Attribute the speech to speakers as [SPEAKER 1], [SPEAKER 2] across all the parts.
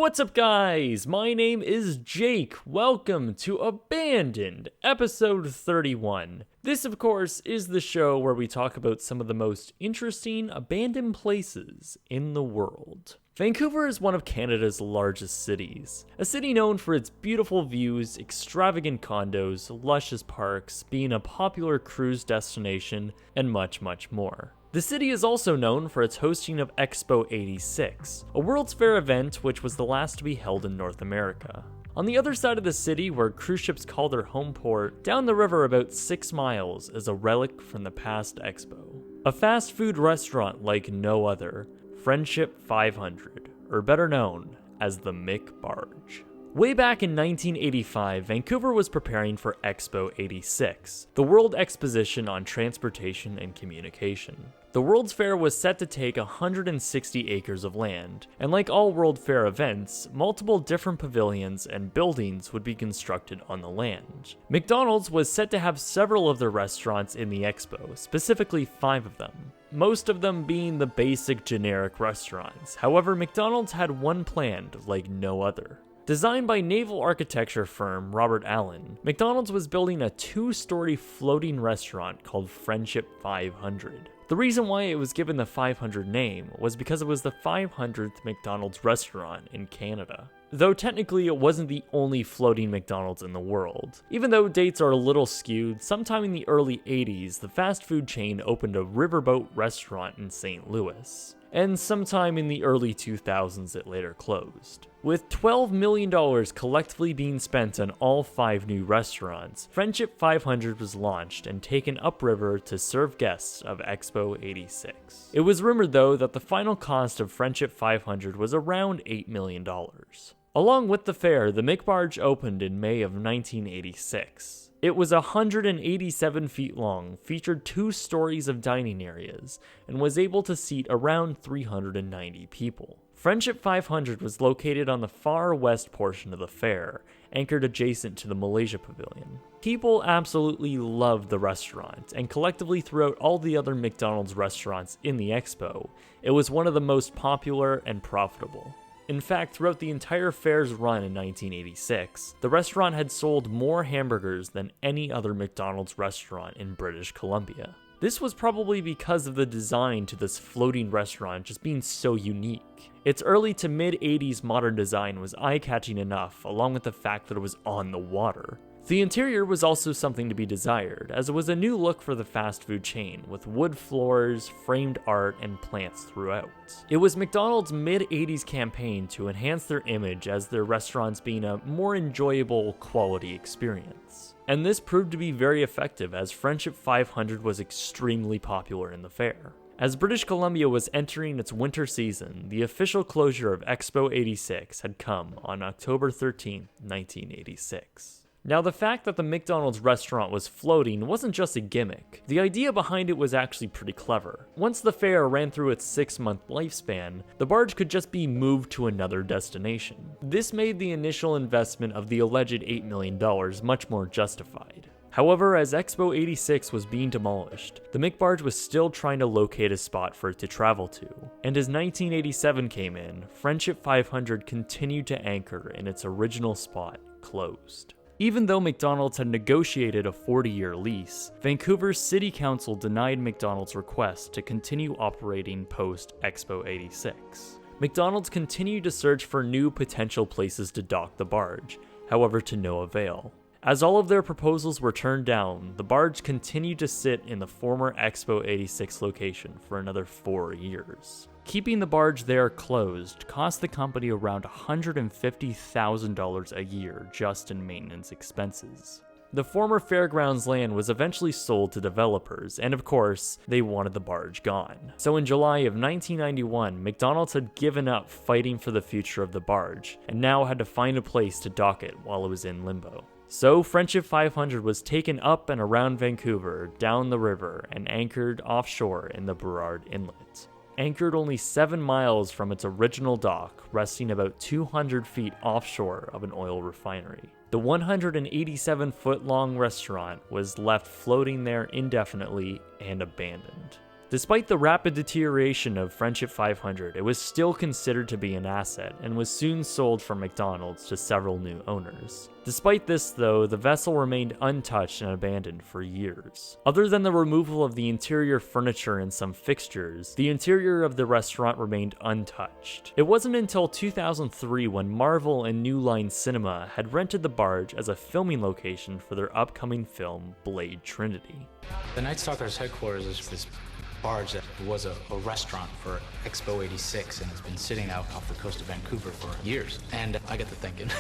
[SPEAKER 1] What's up, guys? My name is Jake. Welcome to Abandoned, episode 31. This, of course, is the show where we talk about some of the most interesting abandoned places in the world. Vancouver is one of Canada's largest cities, a city known for its beautiful views, extravagant condos, luscious parks, being a popular cruise destination, and much, much more. The city is also known for its hosting of Expo 86, a World's Fair event which was the last to be held in North America. On the other side of the city, where cruise ships call their home port, down the river about 6 miles is a relic from the past expo. A fast food restaurant like no other, Friendship 500, or better known as the McBarge. Way back in 1985, Vancouver was preparing for Expo 86, the World Exposition on Transportation and Communication. The World's Fair was set to take 160 acres of land, and like all World Fair events, multiple different pavilions and buildings would be constructed on the land. McDonald's was set to have several of their restaurants in the expo, specifically 5 of them. Most of them being the basic generic restaurants. However, McDonald's had one planned like no other. Designed by naval architecture firm Robert Allen, McDonald's was building a 2-story floating restaurant called Friendship 500. The reason why it was given the 500 name was because it was the 500th McDonald's restaurant in Canada. Though technically it wasn't the only floating McDonald's in the world. Even though dates are a little skewed, sometime in the early 80s, the fast food chain opened a riverboat restaurant in St. Louis. And sometime in the early 2000s it later closed. With $12 million collectively being spent on all 5 new restaurants, Friendship 500 was launched and taken upriver to serve guests of Expo 86. It was rumored though that the final cost of Friendship 500 was around $8 million. Along with the fair, the McBarge opened in May of 1986. It was 187 feet long, featured 2 stories of dining areas, and was able to seat around 390 people. Friendship 500 was located on the far west portion of the fair, anchored adjacent to the Malaysia Pavilion. People absolutely loved the restaurant, and collectively throughout all the other McDonald's restaurants in the expo, it was one of the most popular and profitable. In fact, throughout the entire fair's run in 1986, the restaurant had sold more hamburgers than any other McDonald's restaurant in British Columbia. This was probably because of the design to this floating restaurant just being so unique. Its early to mid-80s modern design was eye-catching enough, along with the fact that it was on the water. The interior was also something to be desired, as it was a new look for the fast food chain, with wood floors, framed art, and plants throughout. It was McDonald's mid-80s campaign to enhance their image as their restaurants being a more enjoyable quality experience. And this proved to be very effective, as Friendship 500 was extremely popular in the fair. As British Columbia was entering its winter season, the official closure of Expo 86 had come on October 13, 1986. Now, the fact that the McDonald's restaurant was floating wasn't just a gimmick. The idea behind it was actually pretty clever. Once the fair ran through its 6-month lifespan, the barge could just be moved to another destination. This made the initial investment of the alleged $8 million much more justified. However, as Expo 86 was being demolished, the McBarge was still trying to locate a spot for it to travel to. And as 1987 came in, Friendship 500 continued to anchor in its original spot, closed. Even though McDonald's had negotiated a 40-year lease, Vancouver's City Council denied McDonald's request to continue operating post-Expo 86. McDonald's continued to search for new potential places to dock the barge, however to no avail. As all of their proposals were turned down, the barge continued to sit in the former Expo 86 location for another 4 years. Keeping the barge there closed cost the company around $150,000 a year just in maintenance expenses. The former fairgrounds land was eventually sold to developers, and of course, they wanted the barge gone. So in July of 1991, McDonald's had given up fighting for the future of the barge, and now had to find a place to dock it while it was in limbo. So Friendship 500 was taken up and around Vancouver, down the river, and anchored offshore in the Burrard Inlet. Anchored only 7 miles from its original dock, resting about 200 feet offshore of an oil refinery. The 187-foot-long restaurant was left floating there indefinitely and abandoned. Despite the rapid deterioration of Friendship 500, it was still considered to be an asset and was soon sold from McDonald's to several new owners. Despite this though, the vessel remained untouched and abandoned for years. Other than the removal of the interior furniture and some fixtures, the interior of the restaurant remained untouched. It wasn't until 2003 when Marvel and New Line Cinema had rented the barge as a filming location for their upcoming film, Blade Trinity.
[SPEAKER 2] The Night Stalker's headquarters is this barge that was a restaurant for Expo 86 and has been sitting out off the coast of Vancouver for years. And I got to thinking,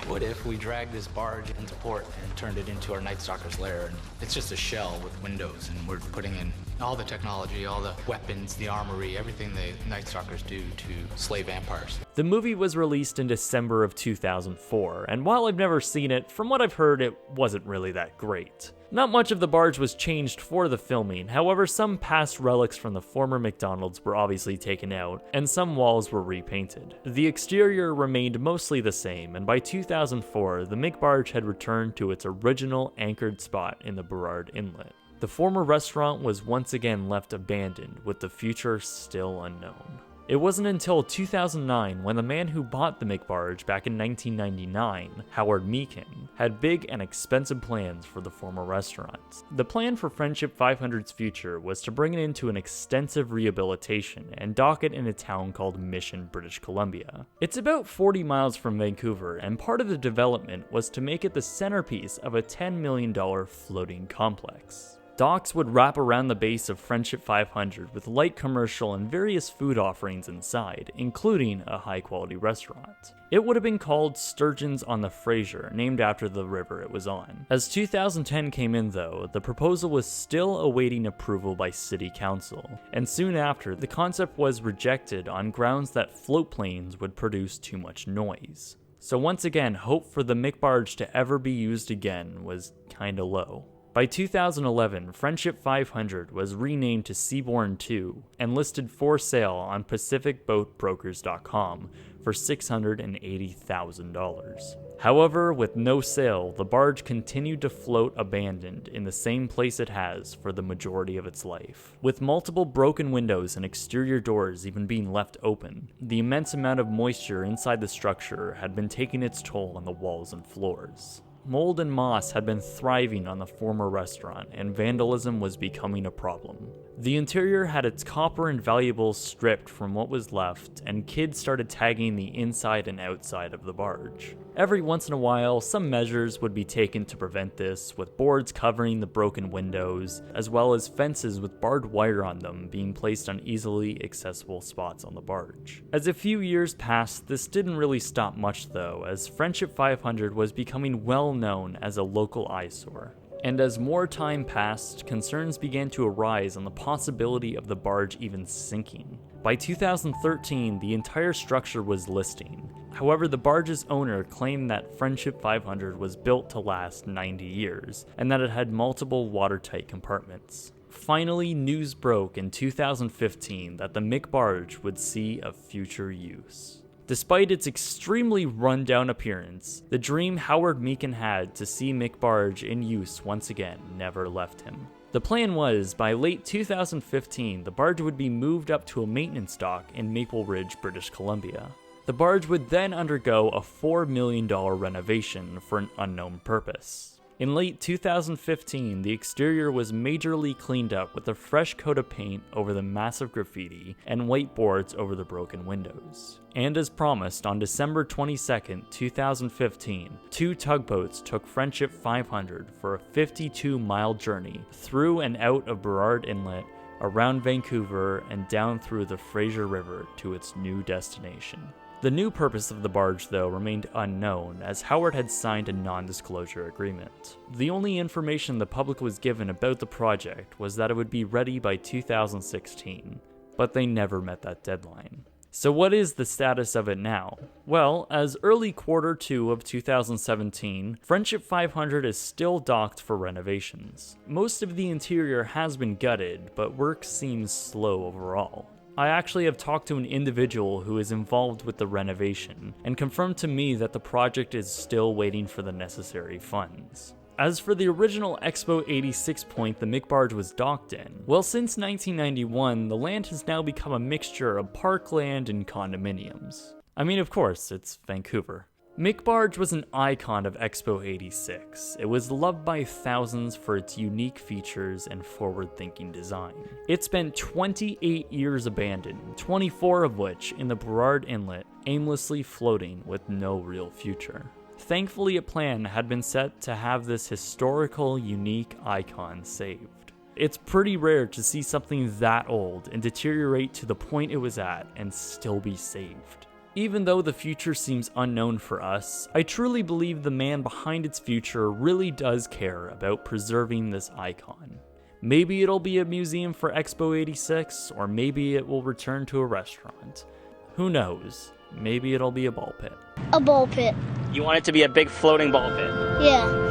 [SPEAKER 2] what if we dragged this barge into port and turned it into our Night Stalker's lair? And it's just a shell with windows, and we're putting in all the technology, all the weapons, the armory, everything the Night Stalkers do to slay vampires.
[SPEAKER 1] The movie was released in December of 2004, and while I've never seen it, from what I've heard, it wasn't really that great. Not much of the barge was changed for the filming, however some past relics from the former McDonald's were obviously taken out, and some walls were repainted. The exterior remained mostly the same, and by 2004, the McBarge had returned to its original anchored spot in the Burrard Inlet. The former restaurant was once again left abandoned, with the future still unknown. It wasn't until 2009 when the man who bought the McBarge back in 1999, Howard Meakin, had big and expensive plans for the former restaurant. The plan for Friendship 500's future was to bring it into an extensive rehabilitation and dock it in a town called Mission, British Columbia. It's about 40 miles from Vancouver, and part of the development was to make it the centerpiece of a $10 million floating complex. Docks would wrap around the base of Friendship 500 with light commercial and various food offerings inside, including a high-quality restaurant. It would have been called Sturgeon's on the Fraser, named after the river it was on. As 2010 came in though, the proposal was still awaiting approval by City Council, and soon after, the concept was rejected on grounds that float planes would produce too much noise. So once again, hope for the McBarge to ever be used again was kinda low. By 2011, Friendship 500 was renamed to Seabourn 2 and listed for sale on PacificBoatBrokers.com for $680,000. However, with no sale, the barge continued to float abandoned in the same place it has for the majority of its life. With multiple broken windows and exterior doors even being left open, the immense amount of moisture inside the structure had been taking its toll on the walls and floors. Mold and moss had been thriving on the former restaurant, and vandalism was becoming a problem. The interior had its copper and valuables stripped from what was left, and kids started tagging the inside and outside of the barge. Every once in a while, some measures would be taken to prevent this, with boards covering the broken windows, as well as fences with barbed wire on them being placed on easily accessible spots on the barge. As a few years passed, this didn't really stop much though, as Friendship 500 was becoming well known as a local eyesore. And as more time passed, concerns began to arise on the possibility of the barge even sinking. By 2013, the entire structure was listing. However, the barge's owner claimed that Friendship 500 was built to last 90 years, and that it had multiple watertight compartments. Finally, news broke in 2015 that the McBarge would see a future use. Despite its extremely run-down appearance, the dream Howard Meakin had to see McBarge in use once again never left him. The plan was, by late 2015, the barge would be moved up to a maintenance dock in Maple Ridge, British Columbia. The barge would then undergo a $4 million renovation for an unknown purpose. In late 2015, the exterior was majorly cleaned up with a fresh coat of paint over the massive graffiti and white boards over the broken windows. And as promised, on December 22, 2015, 2 tugboats took Friendship 500 for a 52-mile journey through and out of Burrard Inlet, around Vancouver, and down through the Fraser River to its new destination. The new purpose of the barge, though, remained unknown, as Howard had signed a non-disclosure agreement. The only information the public was given about the project was that it would be ready by 2016, but they never met that deadline. So what is the status of it now? Well, as early Q2 of 2017, Friendship 500 is still docked for renovations. Most of the interior has been gutted, but work seems slow overall. I actually have talked to an individual who is involved with the renovation and confirmed to me that the project is still waiting for the necessary funds. As for the original Expo 86 point the McBarge was docked in, well, since 1991, the land has now become a mixture of parkland and condominiums. I mean, of course, it's Vancouver. McBarge was an icon of Expo 86. It was loved by thousands for its unique features and forward-thinking design. It spent 28 years abandoned, 24 of which in the Burrard Inlet, aimlessly floating with no real future. Thankfully, a plan had been set to have this historical, unique icon saved. It's pretty rare to see something that old and deteriorate to the point it was at and still be saved. Even though the future seems unknown for us, I truly believe the man behind its future really does care about preserving this icon. Maybe it'll be a museum for Expo 86, or maybe it will return to a restaurant. Who knows? Maybe it'll be a ball pit.
[SPEAKER 3] A ball pit.
[SPEAKER 4] You want it to be a big floating ball pit?
[SPEAKER 3] Yeah.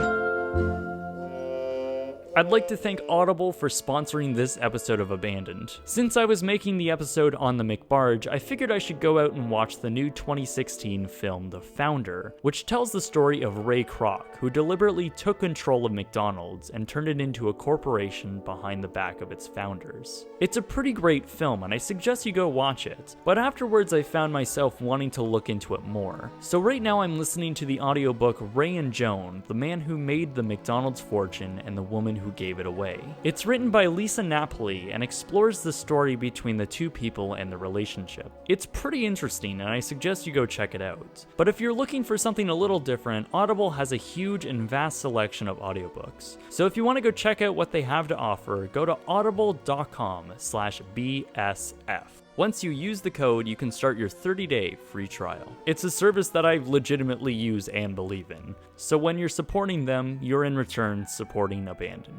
[SPEAKER 1] I'd like to thank Audible for sponsoring this episode of Abandoned. Since I was making the episode on the McBarge, I figured I should go out and watch the new 2016 film The Founder, which tells the story of Ray Kroc, who deliberately took control of McDonald's and turned it into a corporation behind the back of its founders. It's a pretty great film, and I suggest you go watch it, but afterwards I found myself wanting to look into it more. So right now I'm listening to the audiobook Ray and Joan, the man who made the McDonald's fortune and the woman who gave it away. It's written by Lisa Napoli and explores the story between the two people and the relationship. It's pretty interesting and I suggest you go check it out. But if you're looking for something a little different, Audible has a huge and vast selection of audiobooks. So if you want to go check out what they have to offer, go to audible.com/BSF. Once you use the code, you can start your 30-day free trial. It's a service that I legitimately use and believe in. So when you're supporting them, you're in return supporting Abandoned.